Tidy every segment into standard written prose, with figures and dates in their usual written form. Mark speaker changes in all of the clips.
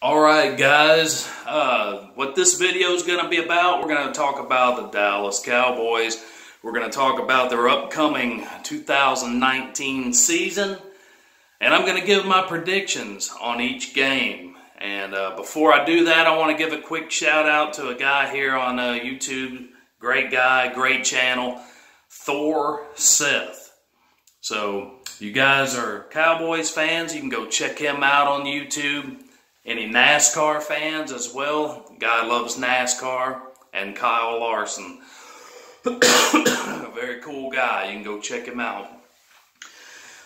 Speaker 1: Alright guys, what this video is going to be about, we're going to talk about the Dallas Cowboys. We're going to talk about their upcoming 2019 season. And I'm going to give my predictions on each game. And before I do that, I want to give a quick shout out to a guy here on YouTube. Great guy, great channel, Thor Seth. So if you guys are Cowboys fans, you can go check him out on YouTube. Any NASCAR fans as well? Guy loves NASCAR. And Kyle Larson. A very cool guy. You can go check him out.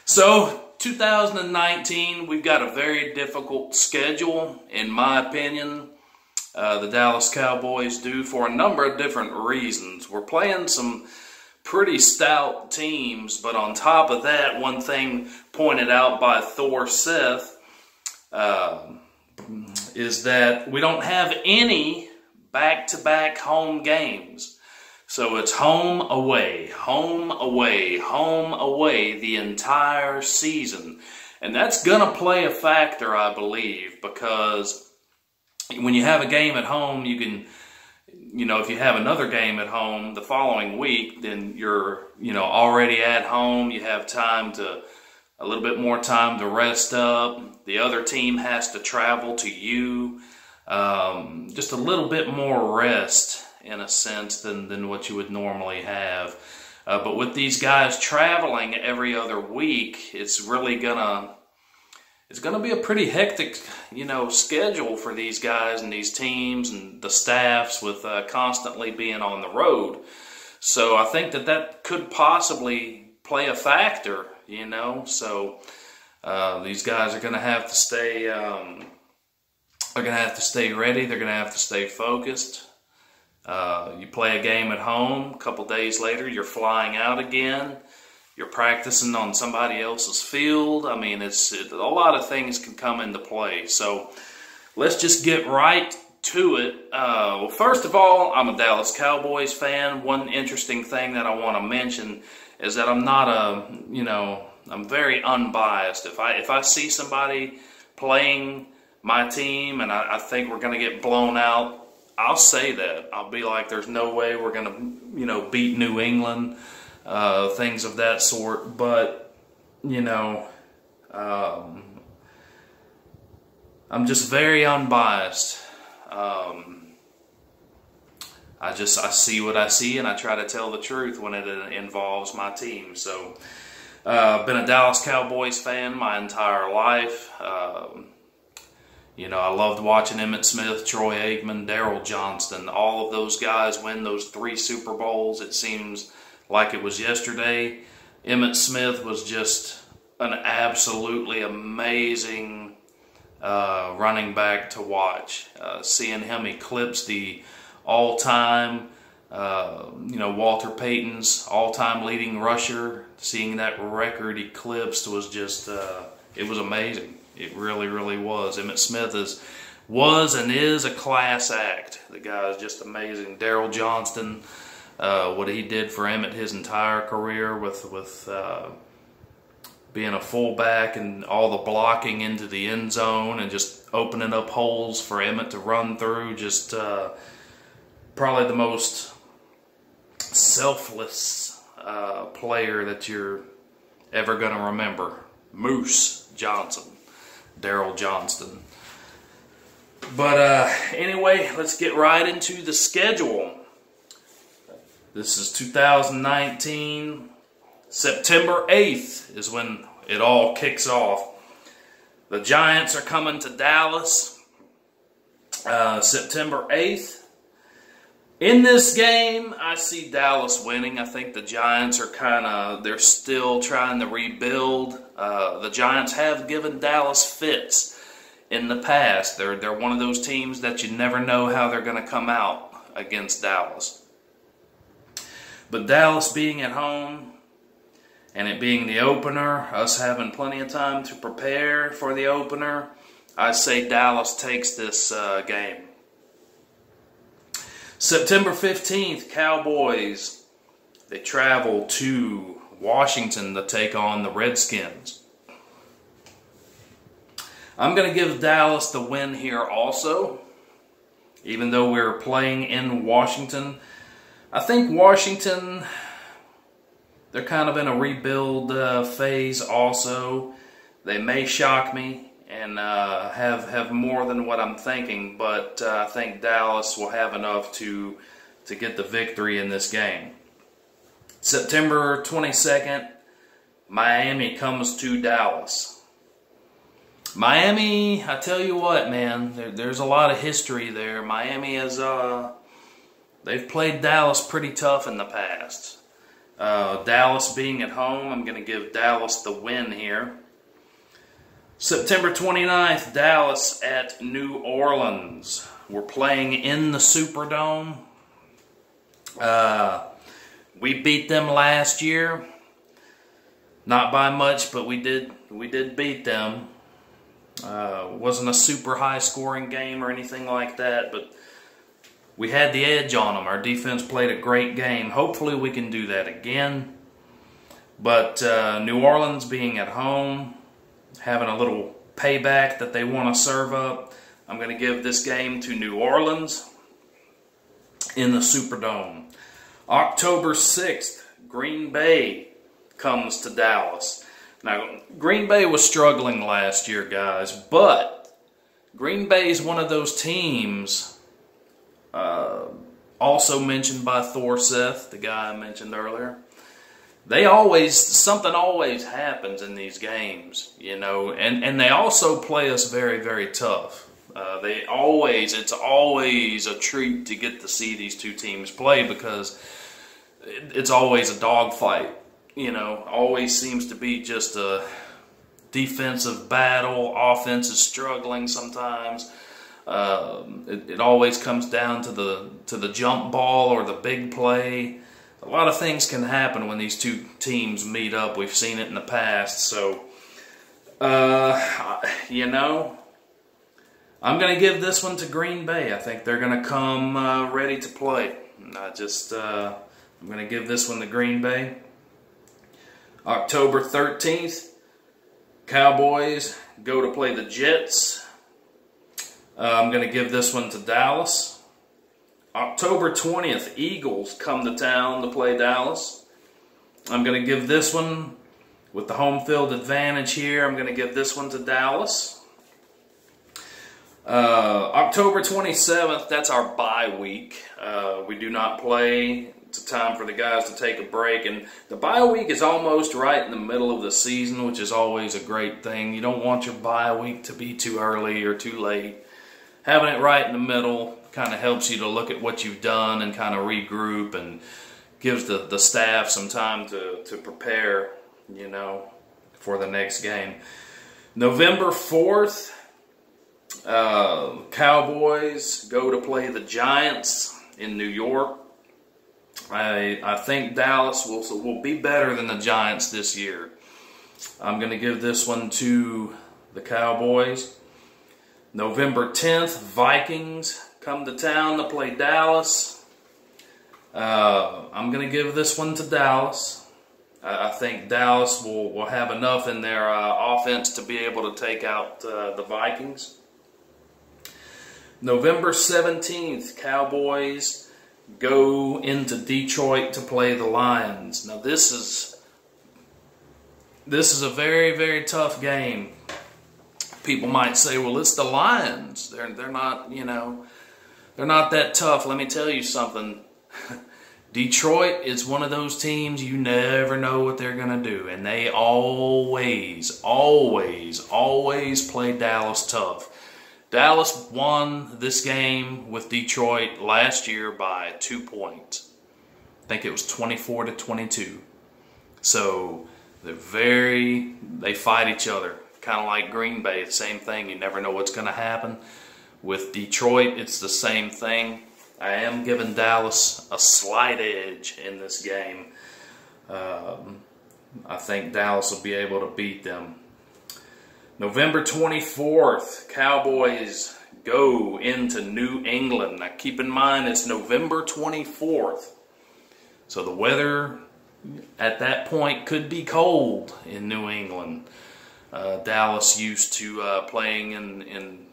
Speaker 1: So, 2019, we've got a very difficult schedule, in my opinion. The Dallas Cowboys do for a number of different reasons. We're playing some pretty stout teams, but on top of that, one thing pointed out by Thor Seth is that we don't have any back-to-back home games. So it's home, away, home, away, home, away the entire season. And that's going to play a factor, I believe, because when you have a game at home, you can, if you have another game at home the following week, then you're, already at home. You have a little bit more time to rest up. The other team has to travel to you. Just a little bit more rest, in a sense, than what you would normally have. But with these guys traveling every other week, it's really gonna be a pretty hectic, schedule for these guys and these teams and the staffs with constantly being on the road. So I think that could possibly play a factor, So these guys are gonna have to stay. They're gonna have to stay ready. They're gonna have to stay focused. You play a game at home, a couple days later you're flying out again. You're practicing on somebody else's field. I mean, a lot of things can come into play. So let's just get right to it. Well, first of all, I'm a Dallas Cowboys fan. One interesting thing that I want to mention is that I'm not I'm very unbiased. If I see somebody playing my team and I think we're going to get blown out, I'll say that. I'll be like, there's no way we're going to, beat New England, things of that sort. But, I'm just very unbiased. I see what I see, and I try to tell the truth when it involves my team. So, been a Dallas Cowboys fan my entire life. I loved watching Emmitt Smith, Troy Aikman, Daryl Johnston, all of those guys win those 3 Super Bowls. It seems like it was yesterday. Emmitt Smith was just an absolutely amazing running back to watch. Seeing him eclipse the all-time, Walter Payton's all-time leading rusher, seeing that record eclipsed was just, it was amazing. It really, really was. Emmitt Smith was and is a class act. The guy is just amazing. Daryl Johnston, what he did for Emmitt his entire career with being a fullback and all the blocking into the end zone and just opening up holes for Emmitt to run through. Just probably the most selfless player that you're ever going to remember. Moose Johnson. Daryl Johnston. But anyway, let's get right into the schedule. This is 2019. September 8th is when it all kicks off. The Giants are coming to Dallas September 8th. In this game, I see Dallas winning. I think the Giants are they're still trying to rebuild. The Giants have given Dallas fits in the past. They're one of those teams that you never know how they're going to come out against Dallas. But Dallas being at home and it being the opener, us having plenty of time to prepare for the opener, I say Dallas takes this game. September 15th, Cowboys, they travel to Washington to take on the Redskins. I'm going to give Dallas the win here also, even though we're playing in Washington. I think Washington, they're kind of in a rebuild phase also. They may shock me and have more than what I'm thinking, but I think Dallas will have enough to get the victory in this game. September 22nd, Miami comes to Dallas. Miami, I tell you what, man, there's a lot of history there. Miami is, they've played Dallas pretty tough in the past. Dallas being at home, I'm going to give Dallas the win here. September 29th, Dallas at New Orleans. We're playing in the Superdome. We beat them last year. Not by much, but we did beat them. Wasn't a super high scoring game or anything like that, but we had the edge on them. Our defense played a great game. Hopefully we can do that again. But New Orleans being at home, having a little payback that they want to serve up, I'm going to give this game to New Orleans in the Superdome. October 6th, Green Bay comes to Dallas. Now, Green Bay was struggling last year, guys, but Green Bay is one of those teams, also mentioned by Thorseth, the guy I mentioned earlier. Something always happens in these games, you know, and they also play us very, very tough. It's always a treat to get to see these two teams play because it's always a dogfight. You know, always seems to be just a defensive battle. Offense is struggling sometimes. It always comes down to the jump ball or the big play. A lot of things can happen when these two teams meet up. We've seen it in the past. So, you know, I'm going to give this one to Green Bay. I think they're going to come ready to play. I'm going to give this one to Green Bay. October 13th, Cowboys go to play the Jets. I'm going to give this one to Dallas. October 20th, Eagles come to town to play Dallas. I'm going to give this one, with the home field advantage here, I'm going to give this one to Dallas. October 27th, that's our bye week. We do not play. It's a time for the guys to take a break, and the bye week is almost right in the middle of the season, which is always a great thing. You don't want your bye week to be too early or too late. Having it right in the middle kind of helps you to look at what you've done and kind of regroup, and gives the staff some time to prepare, you know, for the next game. November 4th, Cowboys go to play the Giants in New York. I think Dallas will be better than the Giants this year. I'm going to give this one to the Cowboys. November 10th, Vikings come to town to play Dallas. I'm going to give this one to Dallas. I think Dallas will have enough in their offense to be able to take out the Vikings. November 17th, Cowboys go into Detroit to play the Lions. Now this is a very, very tough game. People might say, well, it's the Lions. They're not, you know, they're not that tough. Let me tell you something. Detroit is one of those teams you never know what they're going to do. And they always, always, always play Dallas tough. Dallas won this game with Detroit last year by 2 points. I think it was 24-22. So they fight each other. Kind of like Green Bay, the same thing. You never know what's going to happen. With Detroit, it's the same thing. I am giving Dallas a slight edge in this game. I think Dallas will be able to beat them. November 24th, Cowboys go into New England. Now keep in mind it's November 24th. So the weather at that point could be cold in New England. Dallas used to playing in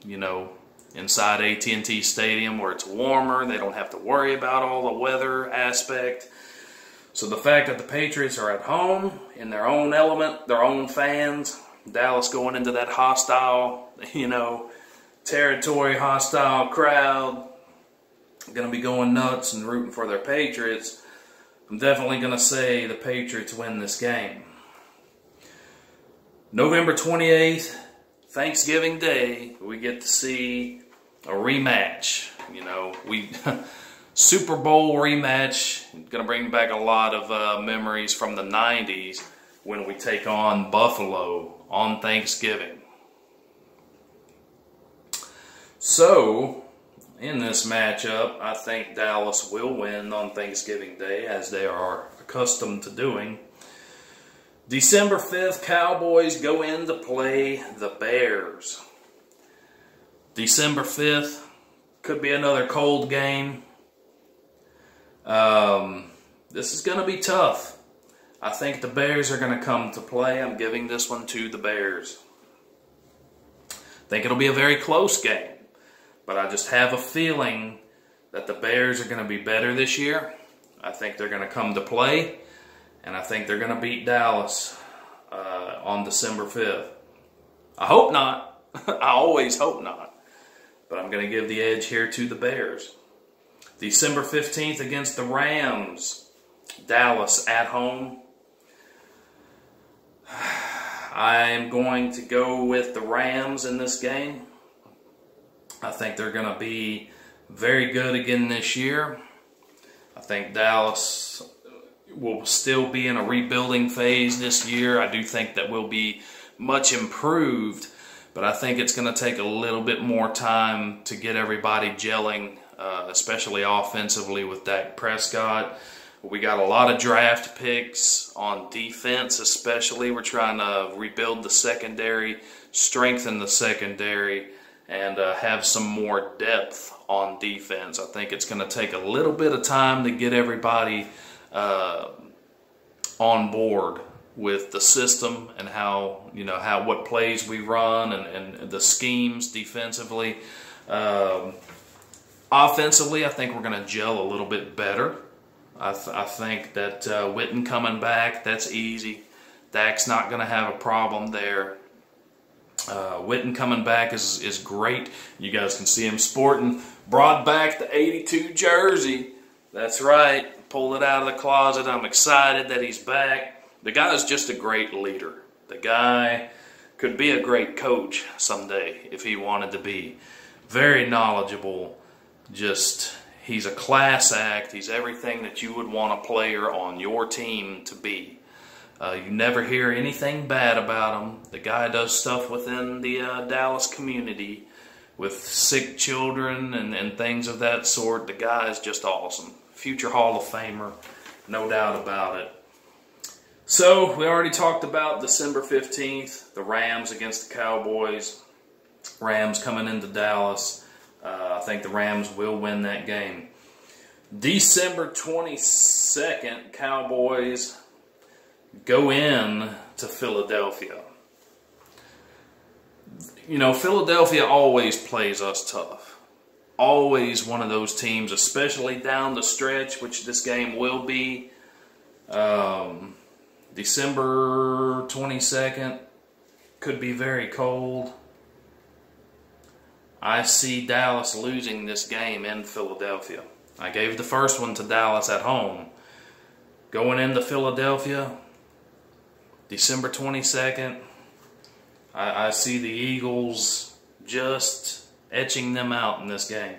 Speaker 1: inside AT&T Stadium where it's warmer. They don't have to worry about all the weather aspect. So the fact that the Patriots are at home, in their own element, their own fans, Dallas going into that hostile, territory, hostile crowd, going to be going nuts and rooting for their Patriots, I'm definitely going to say the Patriots win this game. November 28th, Thanksgiving Day, we get to see a rematch. Super Bowl rematch. Going to bring back a lot of memories from the 90s when we take on Buffalo on Thanksgiving. So, in this matchup, I think Dallas will win on Thanksgiving Day, as they are accustomed to doing. December 5th, Cowboys go in to play the Bears. December 5th, could be another cold game. This is going to be tough. I think the Bears are going to come to play. I'm giving this one to the Bears. I think it'll be a very close game. But I just have a feeling that the Bears are going to be better this year. I think they're going to come to play. And I think they're going to beat Dallas on December 5th. I hope not. I always hope not. But I'm going to give the edge here to the Bears. December 15th against the Rams. Dallas at home. I'm going to go with the Rams in this game. I think they're going to be very good again this year. I think Dallas will still be in a rebuilding phase this year. I do think that we'll be much improved, but I think it's going to take a little bit more time to get everybody gelling, especially offensively with Dak Prescott. We got a lot of draft picks on defense, especially. We're trying to rebuild the secondary, strengthen the secondary, and have some more depth on defense. I think it's going to take a little bit of time to get everybody on board with the system and what plays we run and the schemes defensively. Offensively, I think we're going to gel a little bit better. I think that Witten coming back, that's easy. Dak's not going to have a problem there. Witten coming back is great. You guys can see him sporting, brought back the 82 jersey. That's right. Pulled it out of the closet. I'm excited that he's back. The guy is just a great leader. The guy could be a great coach someday if he wanted to be. Very knowledgeable. He's a class act. He's everything that you would want a player on your team to be. You never hear anything bad about him. The guy does stuff within the Dallas community with sick children and things of that sort. The guy is just awesome. Future Hall of Famer, no doubt about it. So, we already talked about December 15th, the Rams against the Cowboys. Rams coming into Dallas. I think the Rams will win that game. December 22nd, Cowboys go in to Philadelphia. Philadelphia always plays us tough. Always one of those teams, especially down the stretch, which this game will be. December 22nd could be very cold. I see Dallas losing this game in Philadelphia. I gave the first one to Dallas at home. Going into Philadelphia, December 22nd, I see the Eagles just etching them out in this game.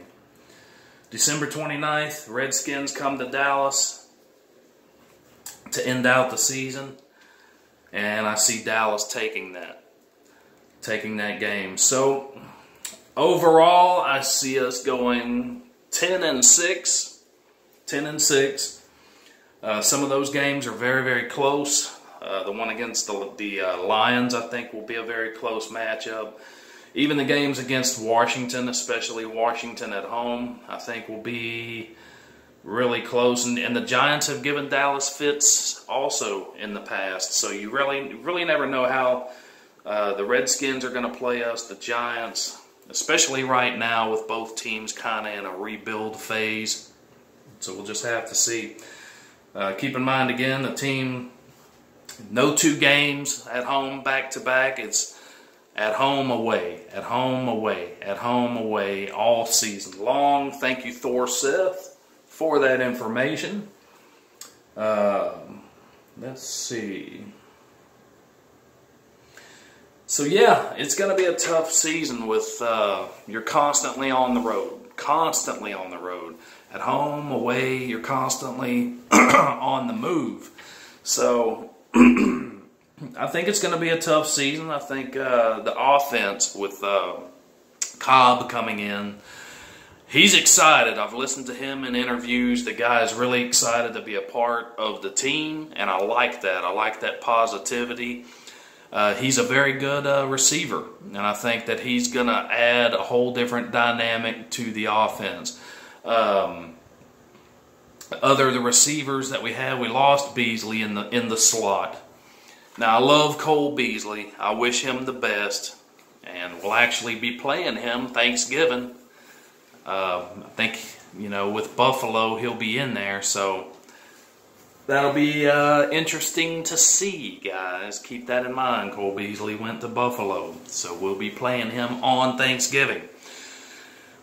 Speaker 1: December 29th, Redskins come to Dallas to end out the season. And I see Dallas taking that game. So, overall, I see us going 10-6. 10-6. Some of those games are very, very close. The one against the Lions, I think, will be a very close matchup. Even the games against Washington, especially Washington at home, I think will be really close. And the Giants have given Dallas fits also in the past. So you really never know how The Redskins are going to play us, the Giants, especially right now with both teams kind of in a rebuild phase. So we'll just have to see. Keep in mind again, the team, no 2 games at home back-to-back. It's at home, away, at home, away, at home, away, all season long. Thank you, Thor Seth, for that information. Let's see. So yeah, it's going to be a tough season with you're constantly on the road. Constantly on the road. At home, away, you're constantly on the move. So I think it's going to be a tough season. I think the offense with Cobb coming in, he's excited. I've listened to him in interviews. The guy is really excited to be a part of the team, and I like that. I like that positivity. He's a very good receiver, and I think that he's going to add a whole different dynamic to the offense. The receivers that we had, we lost Beasley in the slot. Now, I love Cole Beasley. I wish him the best, and we'll actually be playing him Thanksgiving. I think, with Buffalo, he'll be in there, so that'll be interesting to see, guys. Keep that in mind. Cole Beasley went to Buffalo, so we'll be playing him on Thanksgiving.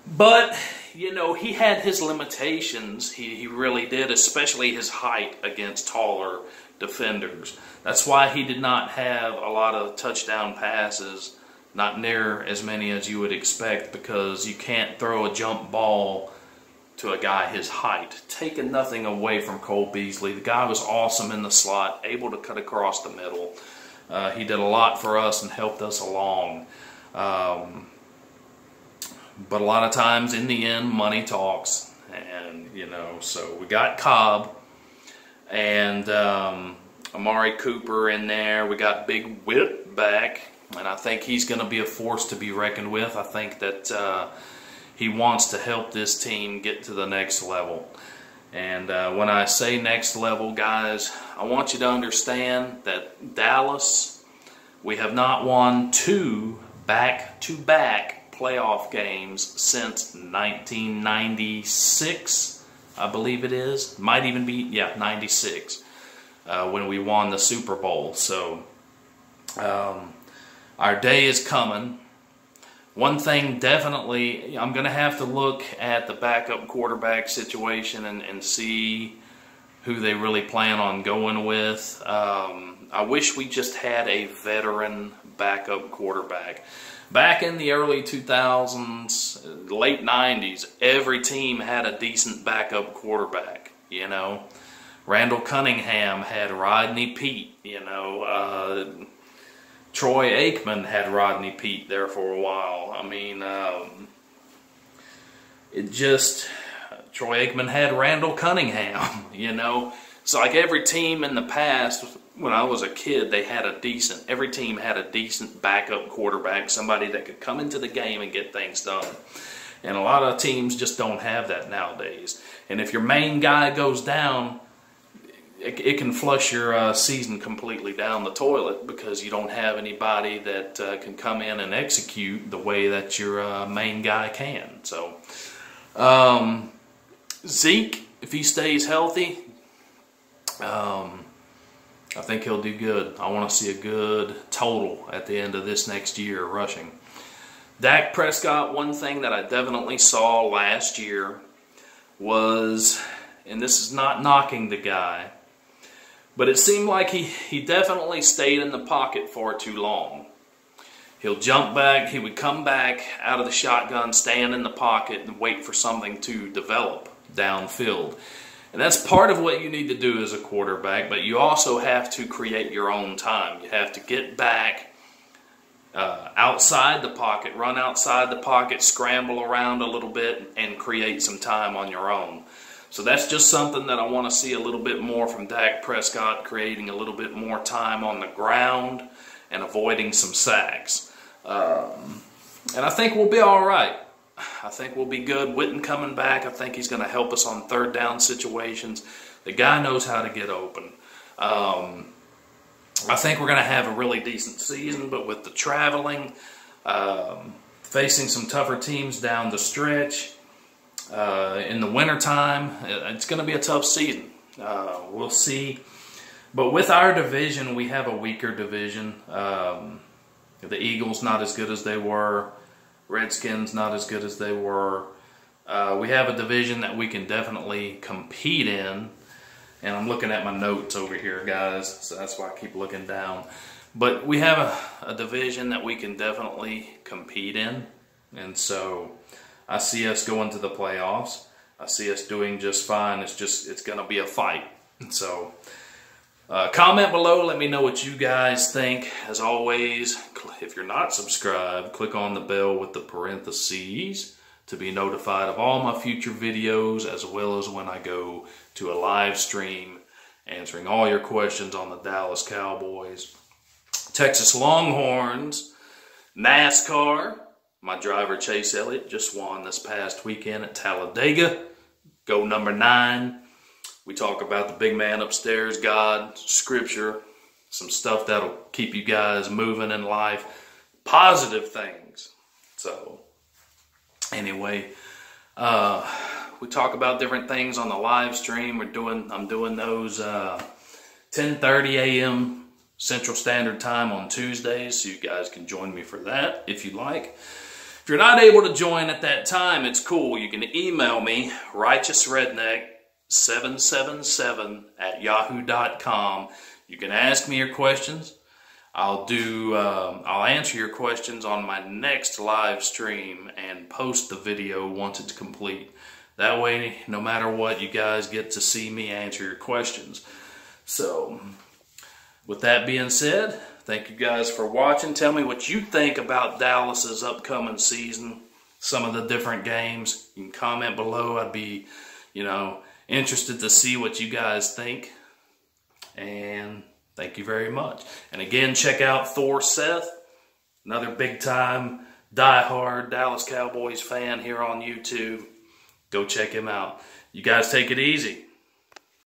Speaker 1: But, he had his limitations. He really did, especially his height against taller defenders. That's why he did not have a lot of touchdown passes, not near as many as you would expect, because you can't throw a jump ball to a guy his height. Taking nothing away from Cole Beasley. The guy was awesome in the slot, able to cut across the middle. He did a lot for us and helped us along. But a lot of times, in the end, money talks. And, so we got Cobb and Amari Cooper in there. We got Big Whit back, and I think he's going to be a force to be reckoned with. I think that he wants to help this team get to the next level. And when I say next level, guys, I want you to understand that Dallas, we have not won 2 back-to-back playoff games since 1996, I believe it is. Might even be, 96, when we won the Super Bowl. So our day is coming. One thing definitely, I'm going to have to look at the backup quarterback situation and see who they really plan on going with. I wish we just had a veteran backup quarterback. Back in the early 2000s, late 90s, every team had a decent backup quarterback, Randall Cunningham had Rodney Peete, Troy Aikman had Rodney Peete there for a while. I mean, Troy Aikman had Randall Cunningham, It's like every team in the past, when I was a kid, every team had a decent backup quarterback, somebody that could come into the game and get things done. And a lot of teams just don't have that nowadays. And if your main guy goes down, it can flush your season completely down the toilet, because you don't have anybody that can come in and execute the way that your main guy can. So, Zeke, if he stays healthy, I think he'll do good. I want to see a good total at the end of this next year rushing. Dak Prescott, one thing that I definitely saw last year was, and this is not knocking the guy, but it seemed like he definitely stayed in the pocket for too long. He'll jump back, he would come back out of the shotgun, stand in the pocket, and wait for something to develop downfield. And that's part of what you need to do as a quarterback, but you also have to create your own time. You have to get back outside the pocket, run outside the pocket, scramble around a little bit, and create some time on your own. So that's just something that I want to see a little bit more from Dak Prescott, creating a little bit more time on the ground and avoiding some sacks. And I think we'll be all right. I think we'll be good. Witten coming back, I think he's going to help us on third down situations. The guy knows how to get open. I think we're going to have a really decent season, but with the traveling, facing some tougher teams down the stretch, in the wintertime, it's going to be a tough season. We'll see. But with our division, we have a weaker division. The Eagles not as good as they were. Redskins not as good as they were. We have a division that we can definitely compete in. And I'm looking at my notes over here, guys, so that's why I keep looking down. But we have a division that we can definitely compete in. And so I see us going to the playoffs. I see us doing just fine. It's going to be a fight. And so comment below. Let me know what you guys think. As always, if you're not subscribed, click on the bell with the parentheses to be notified of all my future videos, as well as when I go to a live stream answering all your questions on the Dallas Cowboys, Texas Longhorns, NASCAR. My driver Chase Elliott just won this past weekend at Talladega. Go number 9. We talk about the big man upstairs, God, Scripture, some stuff that'll keep you guys moving in life, positive things. So anyway, we talk about different things on the live stream. I'm doing those 10:30 a.m. Central Standard Time on Tuesdays, so you guys can join me for that if you like. If you're not able to join at that time, it's cool. You can email me, righteousredneck777@yahoo.com. You can ask me your questions. I'll answer your questions on my next live stream and post the video once it's complete. That way, no matter what, you guys get to see me answer your questions. So, with that being said, thank you guys for watching. Tell me what you think about Dallas's upcoming season, some of the different games. You can comment below. I'd be, interested to see what you guys think. And thank you very much. And again, check out Thor Seth, another big-time, die-hard Dallas Cowboys fan here on YouTube. Go check him out. You guys take it easy.